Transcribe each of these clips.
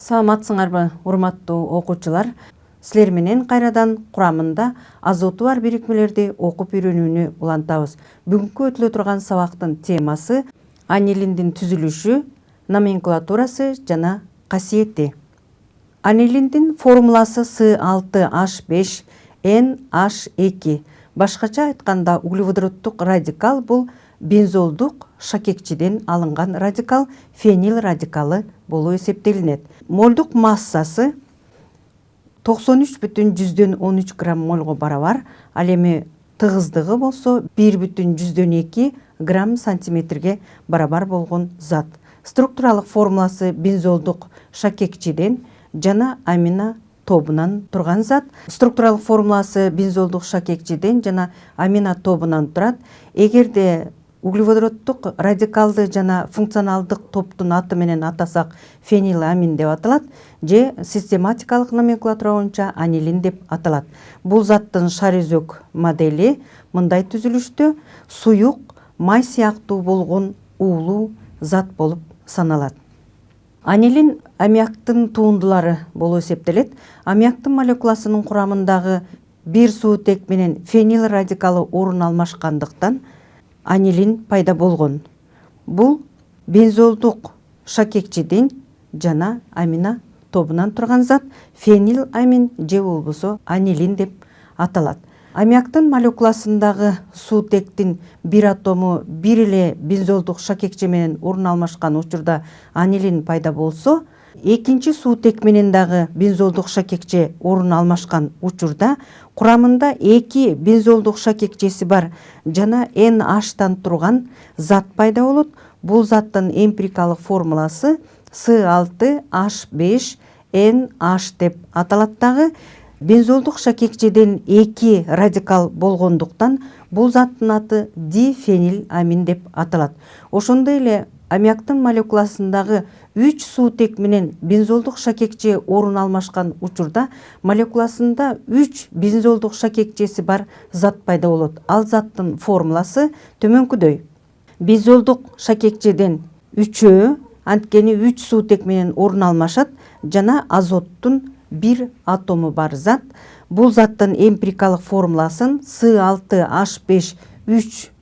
Саламатсыңарбы, урматтуу окуучулар? Силер менен кайрадан курамында азоту бар бирикмелерди окуп үйрөнүүнү улантабыз. Бүгүнкү өтүлө турган сабактын темасы анилиндин түзүлүшү, номенклатурасы жана касиети. Анилиндин формуласы С6H5NH2. Башкача айтканда углеводороттук радикал бул бензолдук шакекчиден алынган радикал фенил радикалы болуп эсептелинет. Молдук массасы 93,13 грамм молго барабар, ал эми тыгыздыгы болсо 1,2 грамм сантиметрге барабар болгон зат. Структуралык формуласы бензолдук шакекчиден жана амина тобунан турган зат. Структуралык формуласы бензолдук шакекчиден жана амина тобунан турат. Эгерде углеводороттук радикалды жана функционалдык топтун аты менен атасак фениламин деп аталат, же систематикалык номенклатура боюнча анилин деп аталат. Бул заттын шарөзөк модели мындай түзүлүштө суюк, май сыяктуу болгон уулуу зат болуп саналат. Анилин аммиактын туундулары болуп эсептелет. Аммиактын молекуласынын курамындагы бир суутек менен фенил радикалы орун алмашкандыктан анилин пайда болгон. Бул бензолдук шакекчиден жана амина тобунан турган зат фениламин же болбосо анилин деп аталат. Аммиактын молекуласындагы суутектин бир атому бир эле бензолдук шакекчи менен орун алмашкан учурда анилин пайда болсо, экинчи суутек менен дагы бензолдук шакекче орун алмашкан учурда курамында 2 бензолдук шакекчеси бар жана NH-тан турган зат пайда болот. Бул заттын эмпирикалык формуласы С6H5NH деп аталат дагы. Бензолдук шакекчеден 2 радикал болгондуктан бул заттын аты дифениламин деп аталат. Ошондой эле аммиактын молекуласындагы 3 суутек менен бензолдук шакекче орун алмашкан учурда молекуласында 3 бензолдук шакекчеси бар зат пайда болот. Ал заттын формуласы төмөнкүдөй. Бензолдук шакекчеден 3-өө, анткени 3 суутек менен орун алмашат жана азоттун бир атому бар зат. Бул заттын эмпирикалык формуласын С6H5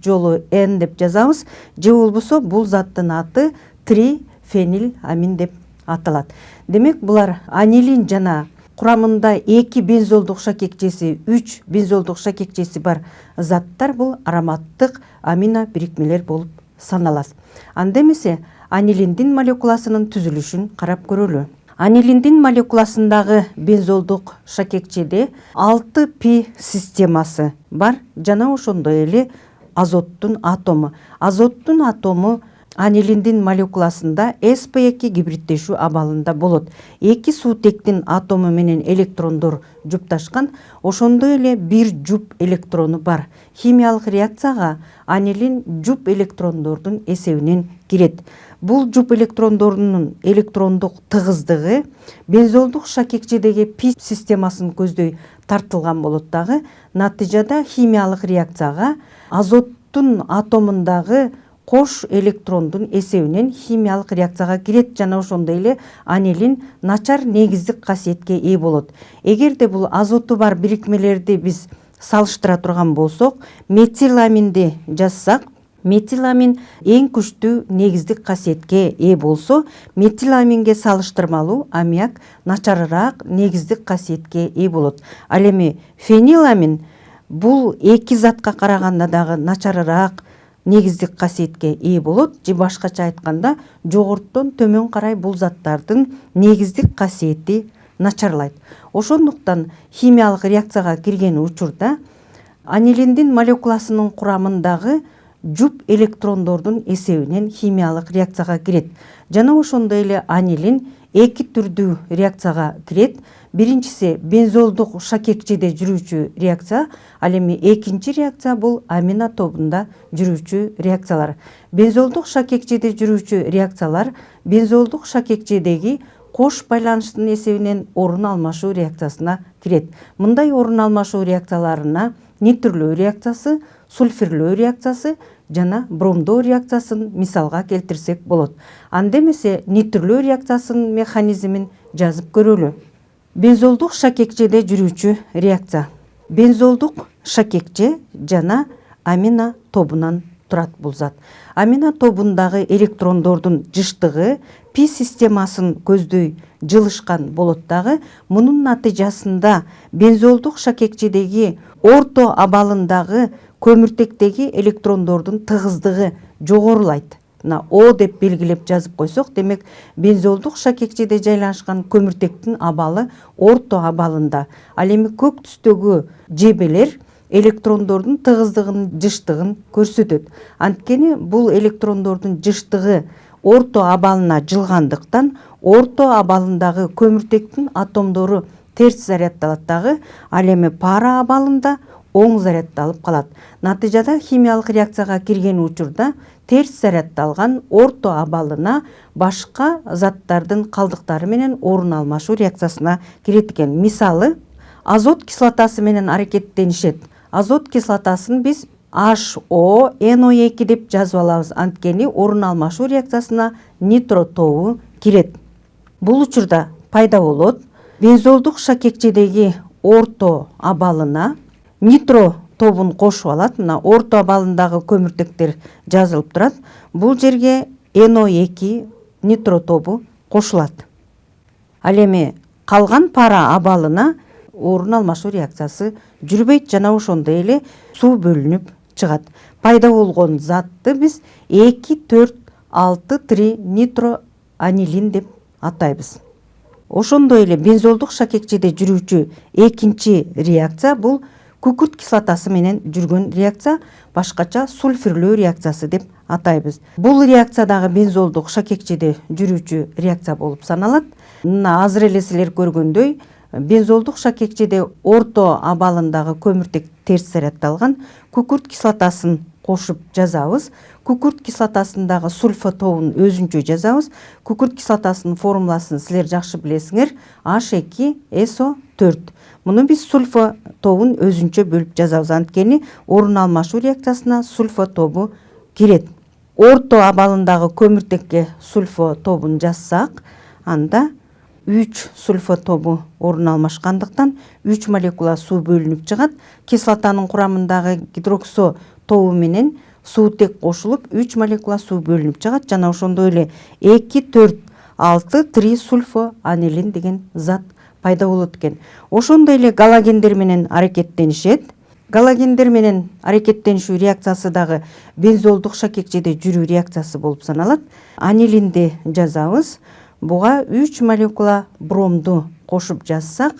жолу N деп жазабыз, же болбосо бул заттын аты трифениламин деп аталат. Демек, булар анилин жана курамында 2 бензолдук шакекчеси, 3 бензолдук шакекчеси бар заттар бул ароматтык амино бирикмелер болуп саналат. Анда эмесе анилиндин молекуласынын түзүлүшүн карап көрөлү. Анилиндин молекуласындагы бензолдук шакекчеде 6 пи системасы бар жана ошондой эле азоттун атому. Азоттун атому анилиндин молекуласында sp2 гибридтешүү абалында болот. 2 суутектин атому менен электрондор жупташкан, ошондой эле бир жуп электрону бар. Химиялык реакцияга анилин жуп электрондордун эсебинен кирет. Бул жуп электрондорунун электрондук тыгыздыгы бензолдук шакекчедеги пи системасын көздөй тартылган болот дагы. Натыйжада химиялык реакцияга азоттун атомундагы кош электрондун эсебинен химиялык реакцияга кирет жана ошондой эле анилин начар негиздик касиетке ээ болот. Эгерде бул азоту бар бирикмелерди биз салыштыра турган болсок, метиламинди жазсак, метиламин эң күчтүү негиздик касиетке ээ болсо, метиламинге салыштырмалуу аммиак начарыраак негиздик касиетке ээ болот. Ал эми фениламин бул эки затка караганда дагы начарыраак негиздик касиетке ээ болот же башкача айтканда жогорудон төмөн карай бул заттардын негиздик касиети начарлайт. Ошондуктан химиялык реакцияга кирген учурда анилиндин молекуласынын курамындагы жуп электрондордун эсебинен химиялык реакцияга кирет. Жана ошондой эле анилин эки түрдүү реакцияга кирет. Биринчиси бензолдук шакекчеде жүрүүчү реакция, ал эми экинчи реакция бул амина тобунда жүрүүчү реакциялар. Бензолдук шакекчеде жүрүүчү реакциялар бензолдук шакекчедеги кош байланыштын эсебинен орун алмашуу реакциясына кирет. Мындай орун алмашуу реакцияларына нитрлөө реакциясы, сульфирлөө реакциясы жана бромдоо реакциясын мисалга келтирсек болот. Анда эмесе нитрлөө реакциясынын механизмин жазып көрөлү. Бензолдук шакекчеде жүрүүчү реакция. Бензолдук шакекче жана амина тобунан турат бул зат. Амина тобундагы электрондордун жыштыгы пи системасын көздөй жылышкан болот дагы, мунун натыйжасында бензолдук шакекчедеги орто абалындагы көмүртектеги электрондордун тыгыздыгы жогорулайт. О деп белгилеп жазып койсок, демек бензолдук шакекчеде жайлашкан көмүртектин абалы орто абалында. Ал эми көк түстөгү жебелер электрондордун тыгыздыгынын жыштыгын көрсөтөт. Анткени бул электрондордун жыштыгы орто абалына жылгандыктан орто абалындагы көмүртектин атомдору терс заряддалат дагы, ал эми пара абалында оң заряддалып калат. Натыйжада химиялык реакцияга кирген учурда терс заряддалган орто абалына башка заттардын калдыктары менен орун алмашуу реакциясына кирет экен. Мисалы, азот кислотасы менен аракеттенишет. Азот кислотасын биз HONO2 деп жазып алабыз. Анткени орун алмашуу реакциясына нитро тобу кирет. Бул учурда пайда болот бензолдук шакекчедеги орто абалына нитро тобун кошуп алат. Мына орто абалындагы көмүртектер жазылып турат. Бул жерге NO2 нитро тобу кошулат. Ал эми калган пара абалына орун алмашуу реакциясы жүрбөйт жана ошондой эле суу бөлүнүп чыгат. Пайда болгон затты биз 2,4,6,3 нитро анилин деп атайбыз. Ошондой эле бензолдук шакекчеде жүрүүчү экинчи реакция бул күкүрт кислотасы менен жүргөн реакция, башкача сульфирлөө реакциясы деп атайбыз. Бул реакция дагы бензолдук шакекчеде жүрүүчү реакция болуп саналат. Мына азыр эле силер көргөндөй, бензолдук шакекчеде орто абалындагы көмүртек терс заряддалган, күкүрт кислотасын кошуп жазабыз. Күкүрт кислотасындагы сульфа тобун өзүнчө жазабыз. Күкүрт кислотасынын формуласын силер жакшы билесиңер, H2SO4. Муну биз сульфа тобун өзүнчө бөлүп жазабыз, анткени орун алмашуу реакциясына сульфа тобу кирет. Орто абалындагы көмүртекке сульфа тобун жазсак, анда 3 сульфа тобу орун алмашкандыктан 3 молекула суу бөлүнүп чыгат. Кислотанын курамындагы гидроксо тобу менен суутек кошулуп 3 молекула суу бөлүнүп чыгат жана ошондой эле 2,4,6,3 сульфо анилин деген зат пайда болот экен. Ошондой эле галогендер менен аракеттенишет. Галогендер менен аракеттенишүү реакциясы дагы бензолдук шакекчеде жүрүү реакциясы болуп саналат. Анилинди жазабыз. Буга 3 молекула бромду кошуп жазсак,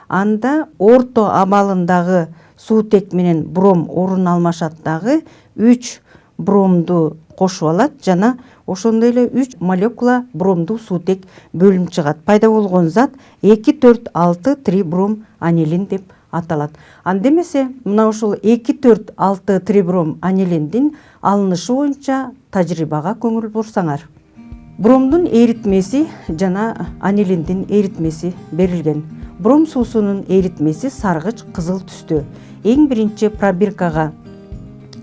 анда орто абалындагы суутек менен бром орун алмашат дагы 3 бромду кошуп алат жана ошондой эле 3 молекула бромду суутек бөлүнүп чыгат. Пайда болгон зат 2,4,6,3 бром анилин деп аталат. Анда эмесе мына ушул 2,4,6,3 бром анилиндин алынышы боюнча тажрыйбага көңүл бурсаңар. Бромдун эритмеси жана анилиндин эритмеси берилген. Бром суусунун эритмеси саргыч кызыл түстө. Эң биринчи пробиркага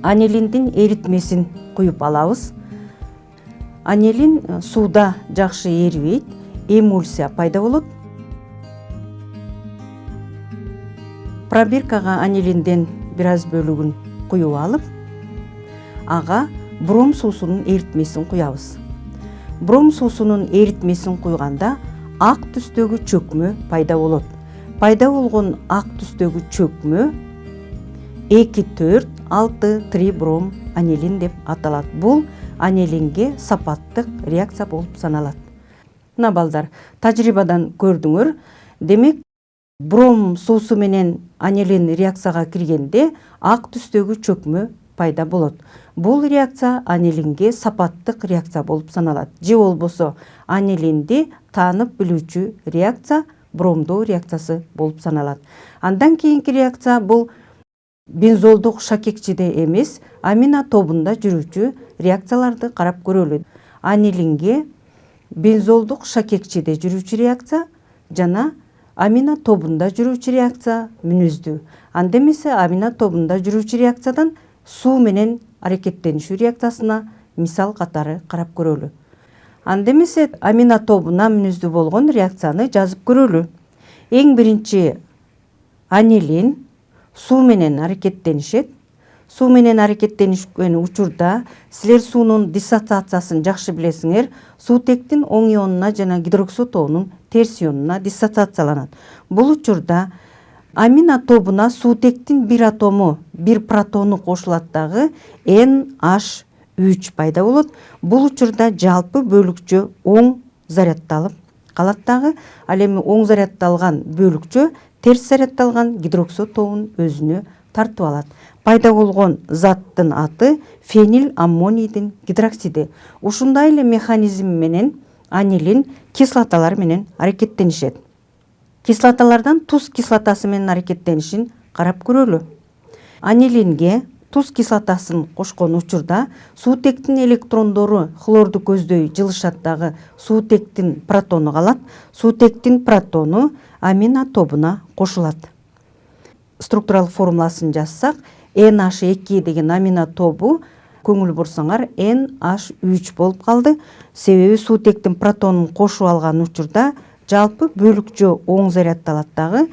анилиндин эритмесин куюп алабыз. Анилин сууда жакшы эрибейт, эмульсия пайда болот. Пробиркага анилинден бир аз бөлүгүн куюп алып, ага бром суусунун эритмесин куябыз. Бром суусунун эритмесин куйганда ак түстөгү чөкмө пайда болот. Пайда болгон ак түстөгү чөкмө 2,4, 6 трибром анилин деп аталат. Бул анилинге сапаттык реакция болуп саналат. Мына балдар, тажрыйбадан көрдүңөр. Демек, бром суусу менен анилин реакцияга киргенде ак түстөгү чөкмө пайда болот. Бул реакция анилинге сапаттык реакция болуп саналат. Же болбосо анилинди таанып билүүчү реакция бромдоо реакциясы болуп саналат. Андан кийинки реакция бул бензолдук шакекчиде эмес, амина тобунда жүрүүчү реакцияларды карап көрөлү. Анилинге бензолдук шакекчиде жүрүүчү реакция жана амина тобунда жүрүүчү реакция мүнөздүү. Анда эмесе амина тобунда жүрүүчү реакциядан суу менен аракеттенишүү реакциясына мисал катары карап көрөлү. Анда эмесе амина тобуна мүнөздүү болгон реакцияны жазып көрөлү. Эң биринчи анилин суу менен аракеттенишет. Суу менен аракеттенишкен учурда силер суунун диссоциациясын жакшы билесиңер. Суутектин оң ионуна жана гидроксид тобунун терс ионуна диссоциацияланат. Бул учурда амина тобуна суутектин бир атому, бир протону кошулат дагы NH3 пайда болот. Бул учурда жалпы бөлүкчө оң зарядталып калат дагы. Ал эми оң зарядталган бөлүкчө терс зарядталган гидроксид тобун өзүнө тартып алат. Пайда болгон заттын аты фенил аммонийдин гидроксиди. Ушундай эле механизм менен анилин кислоталар менен аракеттенишет. Кислоталардан туз кислотасы менен аракеттенишин карап көрөлү. Анилинге туз кислотасын кошкон учурда суутектин электрондору хлорду көздөй жылышат дагы суутектин протону калат. Суутектин протону амина тобуна кошулат. Структуралык формуласын жазсак, NH2 деген амина тобу көңүл бурсаңар NH3 болуп калды. Себеби суутектин протонун кошуп алган учурда жалпы бөлүкчө оң зарядталат дагы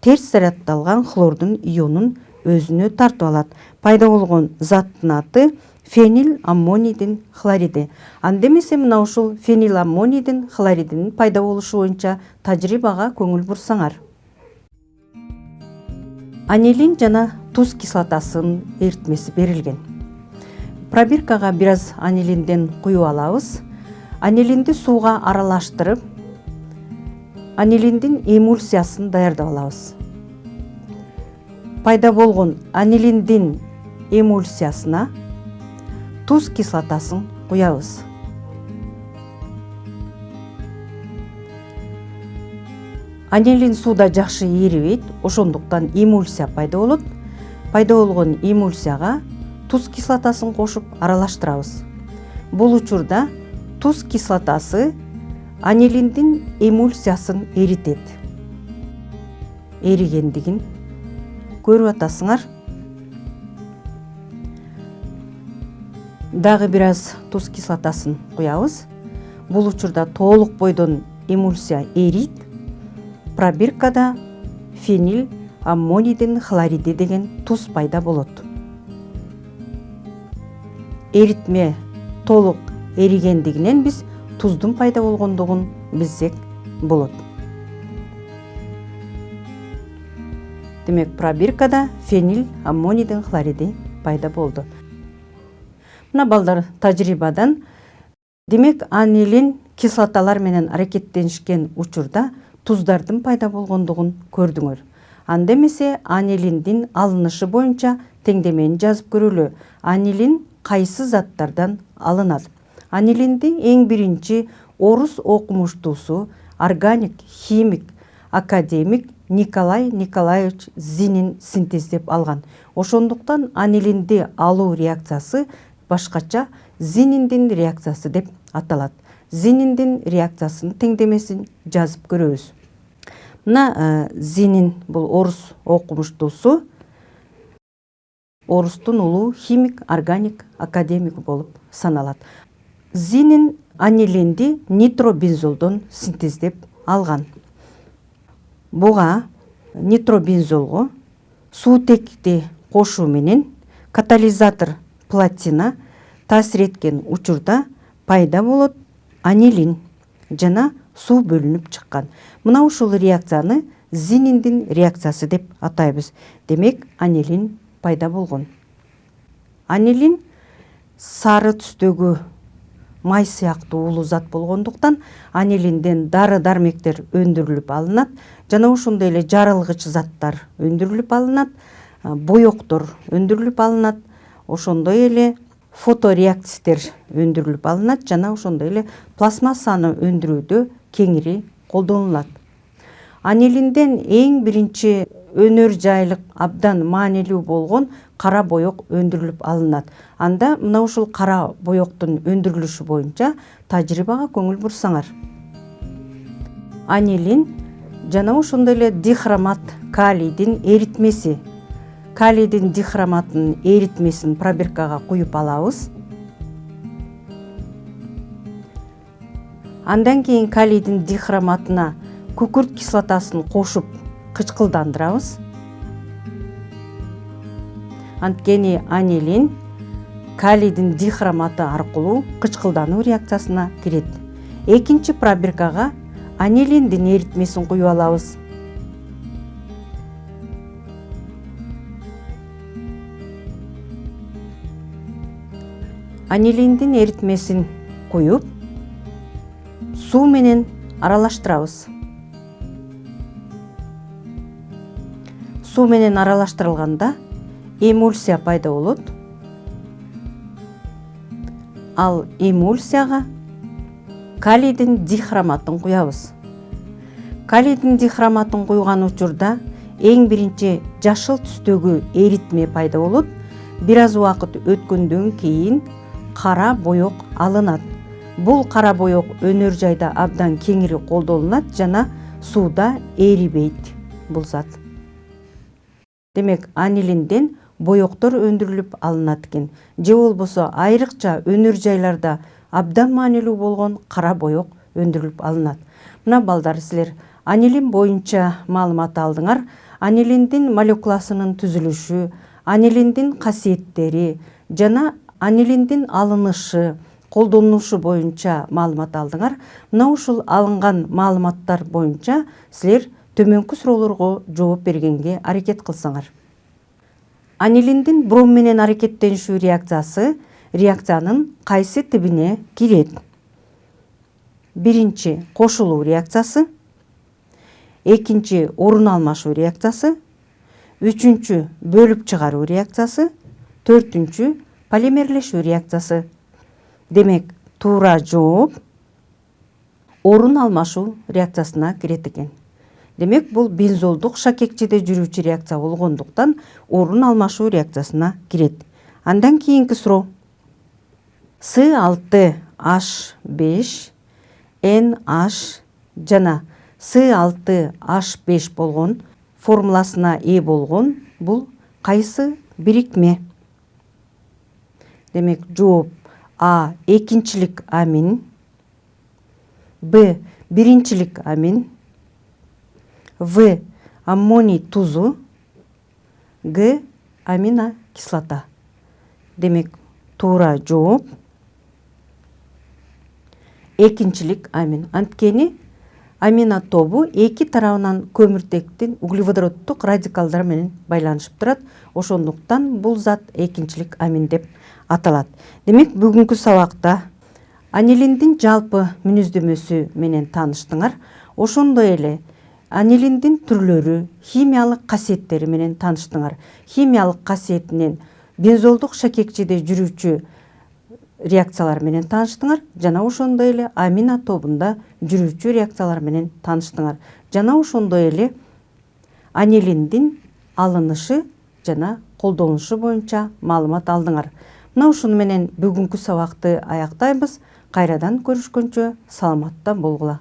терс зарядталган хлордун ионун өзүнө тартып алат. Пайда болгон заттын аты фенил аммонийдин хлориди. Анда эмесе мына ушул фенил аммонийдин хлоридинин пайда болушу боюнча тажрыйбага көңүл бурсаңар. Анилин жана туз кислотасынын эритмеси берилген. Пробиркага бир аз анилинден куюп алабыз. Анилинди сууга аралаштырып, анилиндин эмульсиясын даярдап алабыз. Пайда болгон анилиндин эмульсиясына туз кислотасын куябыз. Анилин сууда жакшы эрибейт, ошондуктан эмульсия пайда болот. Пайда болгон эмульсияга туз кислотасын кошуп аралаштырабыз. Бул учурда туз кислотасы анилиндин эмульсиясын эритет. Эригендигин көрүп атасыңар. Дагы бир аз туз кислотасын куябыз. Бул учурда толук бойдон эмульсия эрийт. Пробиркада фенил аммонийдин хлориди деген туз пайда болот. Эритме толук эригендигинен биз туздун пайда болгондугун билсек болот. Демек, пробиркада фенил аммонийдин хлориди пайда болду. Мына балдар, тажрыйбадан демек анилин кислоталар менен аракеттенишкен учурда туздардын пайда болгондугун көрдүңөр. Анда эмесе анилиндин алынышы боюнча теңдемени жазып көрөлү. Анилин кайсы заттардан алынат? Анилинди эң биринчи орус окумуштуусу, органик, химик, академик Николай Николаевич Зинин синтездеп алган. Ошондуктан анилинди алуу реакциясы башкача Зининдин реакциясы деп аталат. Зининдин реакциясынын теңдемесин жазып көрөбүз. Мына Зинин бул орус окумуштуусу, орустун улуу химик, органик, академик болуп саналат. Зинин анилинди нитробензолдон синтездеп алган. Буга нитробензолго суутекти кошуу менен катализатор платина таасир эткен учурда пайда болот анилин жана суу бөлүнүп чыккан. Мына ушул реакцияны Зининдин реакциясы деп атайбыз. Демек, анилин пайда болгон. Анилин сары түстөгү май сыяктуу улуу зат болгондуктан анилинден дары дармектер өндүрүлүп алынат жана ошондой эле жарылгыч заттар өндүрүлүп алынат, боектор өндүрүлүп алынат, ошондой эле фотореактивдер өндүрүлүп алынат жана ошондой эле пластмассаны өндүрүүдө кеңири колдонулат. Анилинден эң биринчи өнөр жайлык абдан маанилүү болгон кара боек өндүрүлүп алынат. Анда мына ушул кара боектун өндүрүлүшү боюнча тажрыйбага көңүл бурсаңар. Анилин жана ошондой эле дихромат калийдин эритмеси. Калийдин дихроматын эритмесин пробиркага куюп алабыз. Андан кийин калийдин дихроматына күкүрт кислотасын кошуп кычкылдандырабыз. Анткени анилин калийдин дихроматы аркылуу кычкылдануу реакциясына кирет. Экинчи пробиркага анилиндин эритмесин куюп алабыз. Анилиндин эритмесин куюп, суу менен аралаштырабыз. Суу менен аралаштырылганда эмульсия пайда болот. Ал эмульсияга калийдин дихроматын куябыз. Калийдин дихроматын куйган учурда эң биринчи жашыл түстөгү эритме пайда болот. Бир аз убакыт өткөндөн кийин кара боек алынат. Бул кара боек өнөр жайда абдан кеңири колдонулат жана сууда эрибейт бул зат. Демек, анилинден боектор өндүрүлүп алынат экен. Же болбосо айрыкча өнөр жайларда абдан маанилүү болгон кара боек өндүрүлүп алынат. Мына балдар, силер анилин боюнча маалымат алдыңар. Анилиндин молекуласынын түзүлүшү, анилиндин касиеттери жана анилиндин алынышы, колдонулушу боюнча маалымат алдыңар. Мына ушул алынган маалыматтар боюнча силер төмөнкү суроолорго жооп бергенге аракет кылсаңар. Анилиндин бром менен аракеттенишүү реакциясы реакциянын кайсы тибине кирет? Биринчи кошулуу реакциясы, экинчи орун алмашуу реакциясы, үчүнчү бөлүп чыгаруу реакциясы, төртүнчү полимерлешүү реакциясы. Демек, туура жооп орун алмашуу реакциясына кирет экен. Демек, бул бензолдук шакекчиде жүрүүчү реакция болгондуктан орун алмашуу реакциясына кирет. Андан кийинки суроо. С6H5 NH жана С6H5 болгон формуласына ээ болгон бул кайсы бирикме? Демек, жооп А экинчилик амин, Б биринчилик амин, В аммоний тузу, Г аминокислота. Демек, туура жооп экинчилик амин. Анткени амино тобу эки тарабынан көмүртектин углеводороддук радикалдар менен байланышып турат. Ошондуктан бул зат экинчилик амин деп аталат. Демек, бүгүнкү сабакта анилиндин жалпы мүнөздөмөсү менен тааныштыңар. Ошондой эле анилиндин түрлөрү, химиялык касиеттери менен тааныштыңар. Химиялык касиетинен бензолдук шакекчиде жүрүүчү реакциялар менен тааныштыңар жана ошондой эле амино тобунда жүрүүчү реакциялар менен тааныштыңар. Жана ошондой эле анилиндин алынышы жана колдонулушу боюнча маалымат алдыңар. Мына ушуну менен бүгүнкү сабакты аяктайбыз. Кайрадан көрүшкөнчө саламатта болгула.